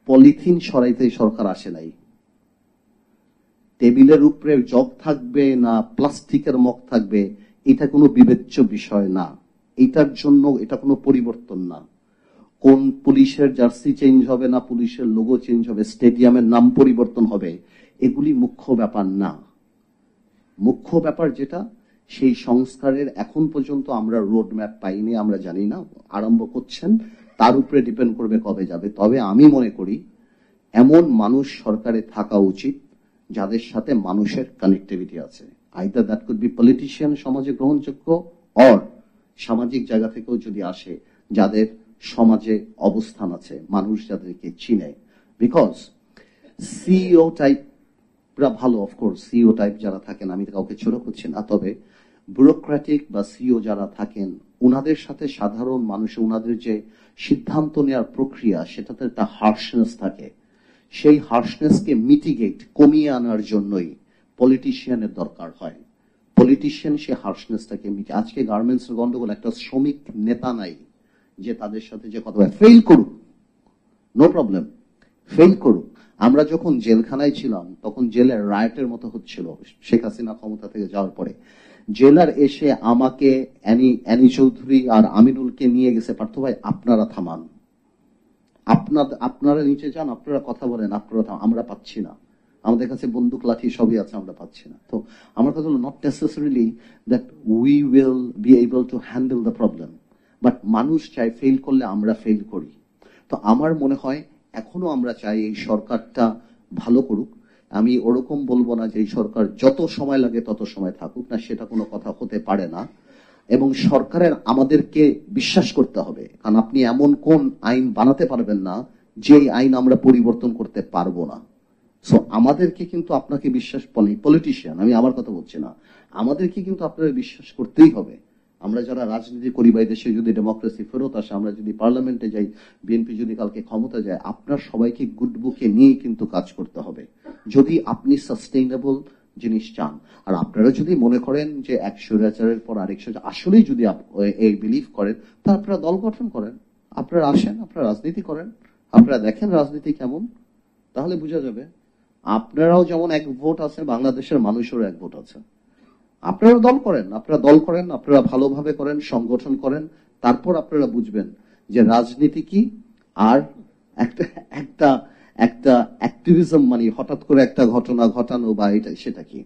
Polythene সরাইতে সরকার আসে নাই। টেবিলের উপরে জগ থাকবে না প্লাস্টিকের মগ থাকবে এটা কোনো বিবেচ্য বিষয় না। এটার জন্য এটা কোনো পরিবর্তন না। কোন পুলিশের জার্সি চেঞ্জ হবে না, পুলিশের লোগো চেঞ্জ হবে, স্টেডিয়ামের নাম পরিবর্তন হবে, এগুলি মুখ্য ব্যাপার না। মুখ্য ব্যাপার যেটা, সেই সংস্কারের এখন পর্যন্ত আমরা রোড ম্যাপ পাইনি, আমরা জানি না, আরম্ভ করছেন, তার উপরে ডিপেন্ড করবে কবে যাবে। তবে আমি মনে করি এমন মানুষ সরকারে থাকা উচিত যাদের সাথে মানুষের কানেক্টিভিটি আছে। Either that could be politician, সমাজে গ্রহণযোগ্য, অর সামাজিক জায়গা থেকেও যদি আসে যাদের সমাজে অবস্থান আছে, মানুষ যাদেরকে চিনে। বিকজ সিইও টাইপ ভালো, অফকোর্স সিইও টাইপ যারা থাকেন, আমি কাউকে ছোট করছি না, তবে ব্যুরোক্রেটিক বা সিইও যারা থাকেন ওনাদের সাথে সাধারণ মানুষ, ওনাদের যে সিদ্ধান্ত নেওয়ার প্রক্রিয়া সেটাতে একটা হার্শনেস থাকে। সেই হার্শনেসকে মিটিগেট, কমিয়ে আনার জন্যই পলিটিশিয়ানের দরকার হয়। পলিটিশিয়ান সে হার্শনেসটাকে মিটে। আজকে গার্মেন্টস গন্ডগোল, একটা শ্রমিক নেতা নাই যে তাদের সাথে যে কথা বলে, ফেল করুক, নো প্রবলেম, ফেল করুক। আমরা যখন জেলখানায় ছিলাম তখন জেলের রায়টের মতো হচ্ছিল। শেখ হাসিনা ক্ষমতা থেকে যাওয়ার পরে জেলার এসে আমাকে অ্যানি চৌধুরী আর আমিনুলকে নিয়ে গেছে, পার্থ ভাই আপনারা থামান, আপনারা নিচে যান, আপনারা কথা বলেন, আপনারা থামান, আমরা পাচ্ছি না, আমাদের কাছে বন্দুক লাঠি সবই আছে, আমরা পাচ্ছি না। তো আমার কথা হলো, not necessarily that we will be able to handle the problem, but মানুষ চাই ফেল করলে আমরা ফেল করি। তো আমার মনে হয় এখনো আমরা চাই এই সরকারটা ভালো করুক। আমি ওরকম বলবো না যে এই সরকার যত সময় লাগে তত সময় থাকুক, না, সেটা কোনো কথা হতে পারে না। এবং সরকারের আমাদেরকে বিশ্বাস করতে হবে, কারণ আপনি এমন কোন আইন বানাতে পারবেন না যে আইন আমরা পরিবর্তন করতে পারবো না। সো আমাদেরকে কিন্তু আপনাকে বিশ্বাস, পলিটিশিয়ান, আমি আমার কথা বলছি না, আমাদেরকে কিন্তু আপনারা বিশ্বাস করতেই হবে। আমরা যারা রাজনীতি করি বা দেশে যদি ডেমোক্রেসি ফেরত আসে, আমরা যদি পার্লামেন্টে যাই, বিএনপি যদি কালকে ক্ষমতা যায়, আপনার সবাইকে গুড বুকে নিয়ে কিন্তু কাজ করতে হবে যদি আপনি সাস্টেইনেবল জিনিস চান। আর আপনারা যদি মনে করেন যে এক স্বৈরাচারের পর আরেক স্বৈরাচার, আসলেই যদি এই বিলিভ করেন, তা আপনারা দল গঠন করেন, আপনারা আসেন, আপনারা রাজনীতি করেন, আপনারা দেখেন রাজনীতি কেমন, তাহলে বোঝা যাবে। আপনারাও যেমন এক ভোট আছে, বাংলাদেশের মানুষেরও এক ভোট আছে। আপনারা দল করেন, আপনারা ভালোভাবে করেন, সংগঠন করেন, তারপর আপনারা বুঝবেন যে রাজনীতি কি। আর একটা অ্যাক্টিভিজম মানে হঠাৎ করে একটা ঘটনা ঘটানো বা এটা সেটা কি।